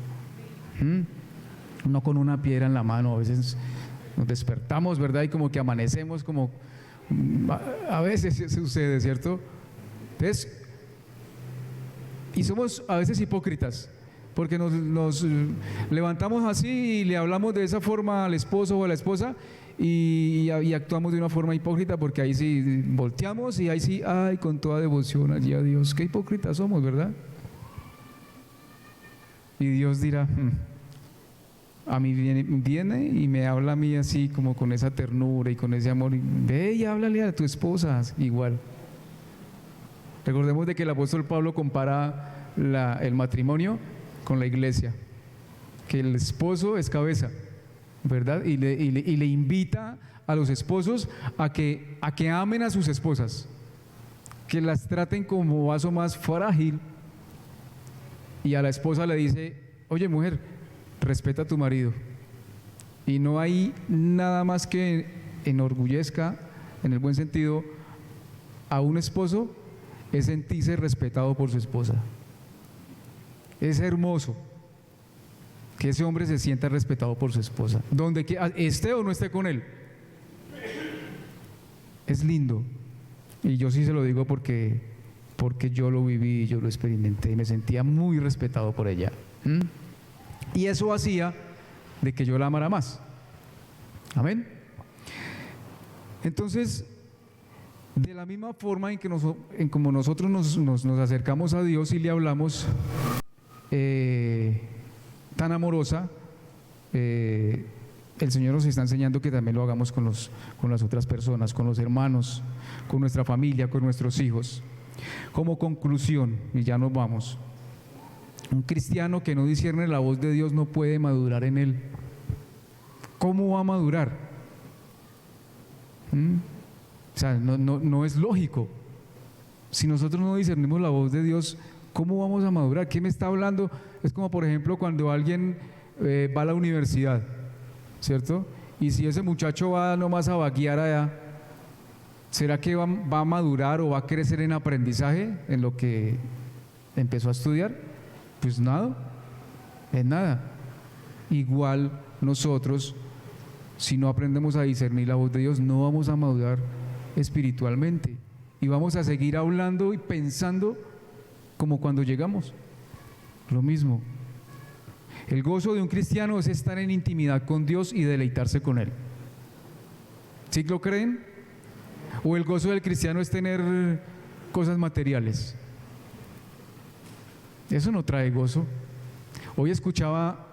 No con una piedra en la mano. A veces nos despertamos, ¿verdad? Y como que amanecemos, a veces sucede, ¿cierto? Entonces, y somos a veces hipócritas, porque nos levantamos así y le hablamos de esa forma al esposo o a la esposa, y actuamos de una forma hipócrita, porque ahí sí volteamos y ahí sí, ay, con toda devoción allí a Dios. Qué hipócritas somos, ¿verdad? Y Dios dirá, a mí viene y me habla a mí así como con esa ternura y con ese amor. Ve y háblale a tu esposa igual. Recordemos de que el apóstol Pablo compara el matrimonio con la iglesia, que el esposo es cabeza, ¿verdad? Y le invita a los esposos a que amen a sus esposas, que las traten como vaso más frágil. Y a la esposa le dice, oye mujer, respeta a tu marido. Y no hay nada más que enorgullezca, en el buen sentido, a un esposo, es sentirse respetado por su esposa. Es hermoso que ese hombre se sienta respetado por su esposa, donde esté o no esté con él. Es lindo. Y yo sí se lo digo porque yo lo viví, yo lo experimenté y me sentía muy respetado por ella. Y eso hacía de que yo la amara más. Amén. Entonces, de la misma forma en como nosotros nos acercamos a Dios y le hablamos tan amorosa, el Señor nos está enseñando que también lo hagamos con las otras personas, con los hermanos, con nuestra familia, con nuestros hijos. Como conclusión, y ya nos vamos, un cristiano que no discierne la voz de Dios no puede madurar en él. ¿Cómo va a madurar? O sea, no es lógico. Si nosotros no discernimos la voz de Dios, ¿cómo vamos a madurar? ¿Qué me está hablando? Es como, por ejemplo, cuando alguien va a la universidad, ¿cierto? Y si ese muchacho va nomás a vaguear allá, ¿será que va a madurar o va a crecer en aprendizaje en lo que empezó a estudiar? Pues nada, en nada. Igual nosotros, si no aprendemos a discernir la voz de Dios, no vamos a madurar espiritualmente y vamos a seguir hablando y pensando como cuando llegamos. Lo mismo. El gozo de un cristiano es estar en intimidad con Dios y deleitarse con Él. ¿Sí lo creen? ¿O el gozo del cristiano es tener cosas materiales? Eso no trae gozo. Hoy escuchaba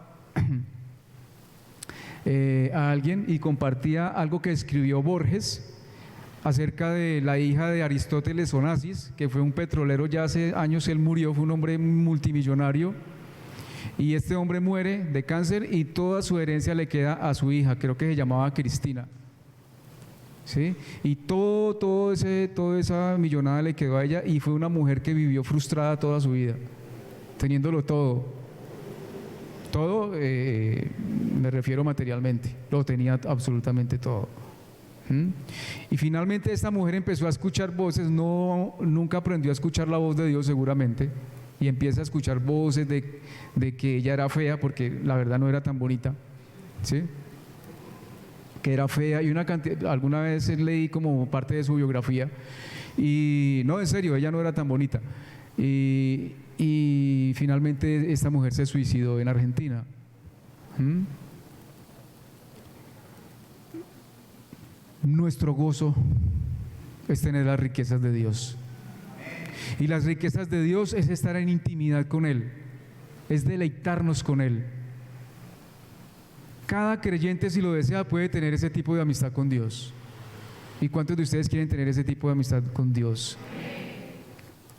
a alguien y compartía algo que escribió Borges acerca de la hija de Aristóteles Onassis, que fue un petrolero, ya hace años él murió, fue un hombre multimillonario, y este hombre muere de cáncer y toda su herencia le queda a su hija, creo que se llamaba Cristina. ¿Sí? Y toda esa millonada le quedó a ella, y fue una mujer que vivió frustrada toda su vida, teniéndolo todo, me refiero materialmente, lo tenía absolutamente todo. Y finalmente esta mujer empezó a escuchar voces, nunca aprendió a escuchar la voz de Dios seguramente, y empieza a escuchar voces de que ella era fea, porque la verdad no era tan bonita, ¿sí? Que era fea, y alguna vez leí como parte de su biografía, y no, en serio, ella no era tan bonita, y finalmente esta mujer se suicidó en Argentina. Nuestro gozo es tener las riquezas de Dios, y las riquezas de Dios es estar en intimidad con Él, es deleitarnos con Él. Cada creyente, si lo desea, puede tener ese tipo de amistad con Dios. ¿Y cuántos de ustedes quieren tener ese tipo de amistad con Dios?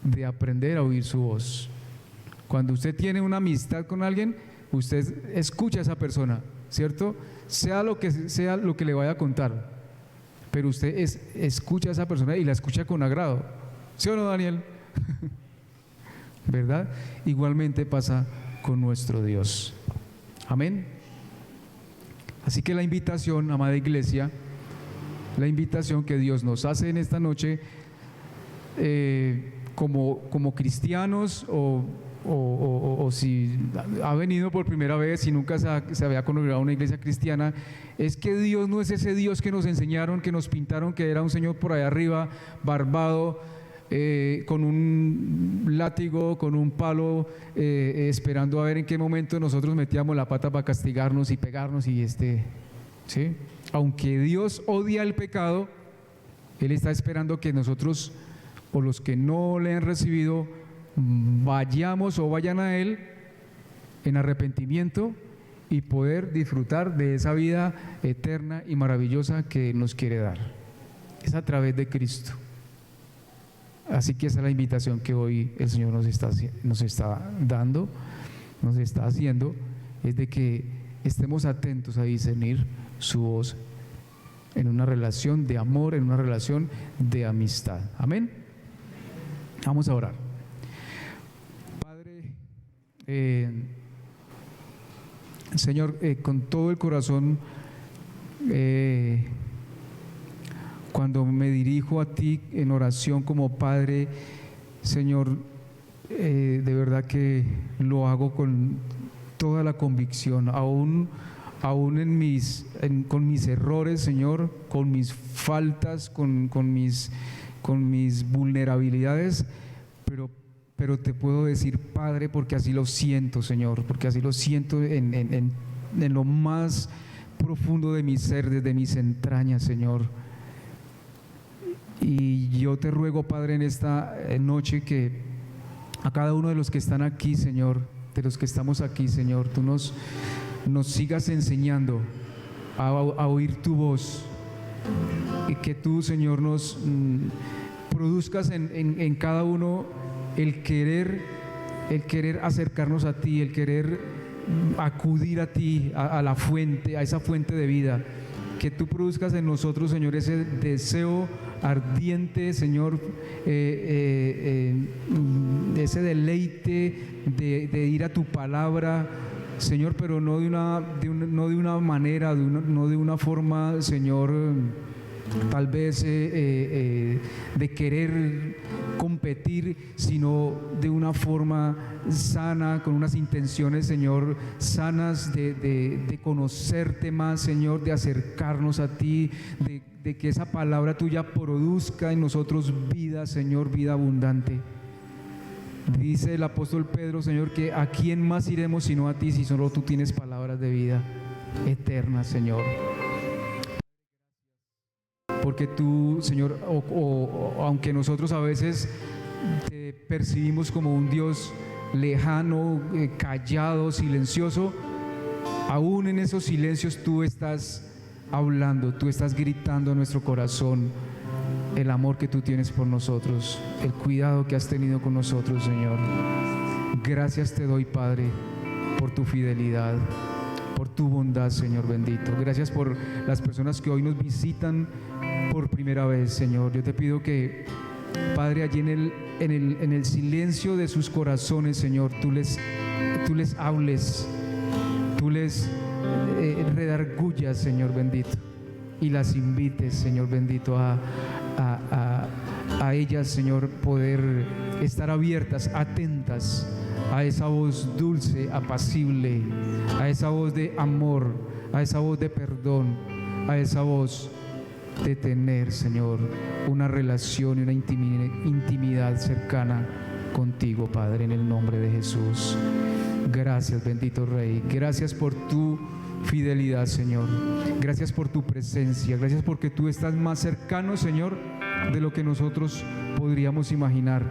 De aprender a oír su voz. Cuando usted tiene una amistad con alguien, usted escucha a esa persona, ¿cierto? Sea lo que le vaya a contar, pero usted escucha a esa persona y la escucha con agrado. ¿Sí o no, Daniel? ¿Verdad? Igualmente pasa con nuestro Dios. Amén. Así que la invitación, amada iglesia, la invitación que Dios nos hace en esta noche, como cristianos, o si ha venido por primera vez y nunca se había congregado a una iglesia cristiana, es que Dios no es ese Dios que nos enseñaron, que nos pintaron, que era un señor por allá arriba, barbado, con un látigo, con un palo, esperando a ver en qué momento nosotros metíamos la pata para castigarnos y pegarnos, y ¿sí? Aunque Dios odia el pecado, Él está esperando que nosotros, o los que no le han recibido, vayamos o vayan a Él en arrepentimiento y poder disfrutar de esa vida eterna y maravillosa que Él nos quiere dar. Es a través de Cristo. Así que esa es la invitación que hoy el Señor nos está dando, nos está haciendo, es de que estemos atentos a discernir su voz en una relación de amor, en una relación de amistad. Amén. Vamos a orar. Padre, Señor, con todo el corazón, cuando me dirijo a ti en oración como Padre, Señor, de verdad que lo hago con toda la convicción, aún con mis errores, Señor, con mis faltas, con mis vulnerabilidades, pero te puedo decir, Padre, porque así lo siento, Señor, porque así lo siento en lo más profundo de mi ser, desde mis entrañas, Señor. Y yo te ruego, Padre, en esta noche, que a cada uno de los que están aquí, Señor, de los que estamos aquí, Señor, tú nos sigas enseñando a oír tu voz, y que tú, Señor, nos produzcas en cada uno el querer acercarnos a ti, el querer acudir a ti, a la fuente, a esa fuente de vida. Que tú produzcas en nosotros, Señor, ese deseo ardiente, Señor, ese deleite de ir a tu palabra, Señor, pero no de una manera, no de una forma, Señor, tal vez de querer competir, sino de una forma sana, con unas intenciones, Señor, sanas de conocerte más, Señor, de acercarnos a ti, de que esa palabra tuya produzca en nosotros vida, Señor, vida abundante. Dice el apóstol Pedro, Señor, que ¿a quién más iremos sino a ti, si solo tú tienes palabras de vida eterna, Señor? Porque tú, Señor, aunque nosotros a veces te percibimos como un Dios lejano, callado, silencioso, aún en esos silencios tú estás hablando, tú estás gritando a nuestro corazón el amor que tú tienes por nosotros, el cuidado que has tenido con nosotros, Señor. Gracias te doy, Padre, por tu fidelidad, por tu bondad, Señor bendito. Gracias por las personas que hoy nos visitan por primera vez, Señor. Yo te pido que, Padre, allí en el silencio de sus corazones, Señor, tú les hables, tú les redargullas, Señor bendito, y las invites, Señor bendito, a ellas, Señor, poder estar abiertas, atentas a esa voz dulce, apacible, a esa voz de amor, a esa voz de perdón, a esa voz de tener, Señor, una relación y una intimidad cercana contigo, Padre, en el nombre de Jesús. Gracias, bendito Rey. Gracias por tu fidelidad, Señor. Gracias por tu presencia. Gracias porque tú estás más cercano, Señor, de lo que nosotros podríamos imaginar.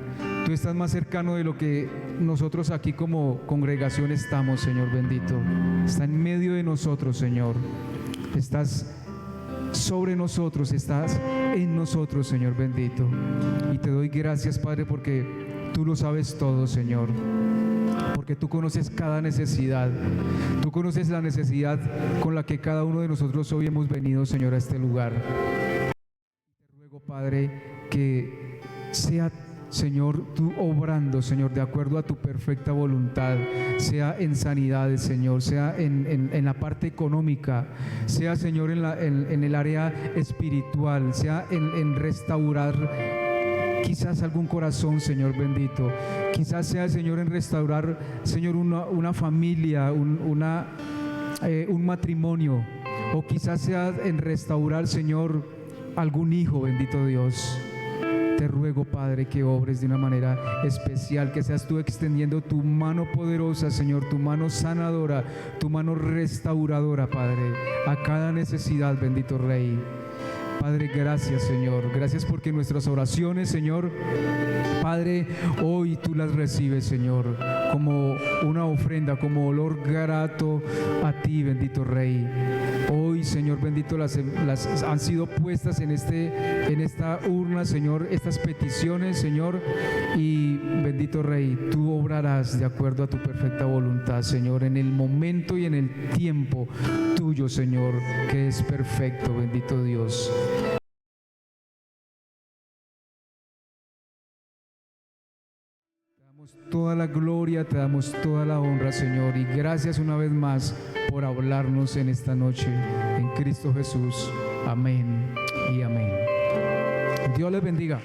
Tú estás más cercano de lo que nosotros aquí como congregación estamos, Señor bendito. Está en medio de nosotros, Señor. Estás sobre nosotros, estás en nosotros, Señor bendito. Y te doy gracias, Padre, porque tú lo sabes todo, Señor. Porque tú conoces cada necesidad. Tú conoces la necesidad con la que cada uno de nosotros hoy hemos venido, Señor, a este lugar. Te ruego, Padre, que sea, Señor, tú obrando, Señor, de acuerdo a tu perfecta voluntad, sea en sanidades, Señor, sea en la parte económica, sea, Señor, en el área espiritual, sea en restaurar quizás algún corazón, Señor bendito, quizás sea, Señor, en restaurar, Señor, una familia, un matrimonio, o quizás sea en restaurar, Señor, algún hijo, bendito Dios. Te ruego, Padre, que obres de una manera especial, que seas tú extendiendo tu mano poderosa, Señor, tu mano sanadora, tu mano restauradora, Padre, a cada necesidad, bendito Rey. Padre, gracias, Señor. Gracias porque nuestras oraciones, Señor, Padre, hoy tú las recibes, Señor, como una ofrenda, como olor grato a ti, bendito Rey. Hoy, Señor bendito, las han sido puestas en esta urna, Señor, estas peticiones, Señor, y bendito Rey, tú obrarás de acuerdo a tu perfecta voluntad, Señor, en el momento y en el tiempo tuyo, Señor, que es perfecto, bendito Dios. Toda la gloria, te damos toda la honra, Señor, y gracias una vez más por hablarnos en esta noche, en Cristo Jesús. Amén y amén. Dios les bendiga.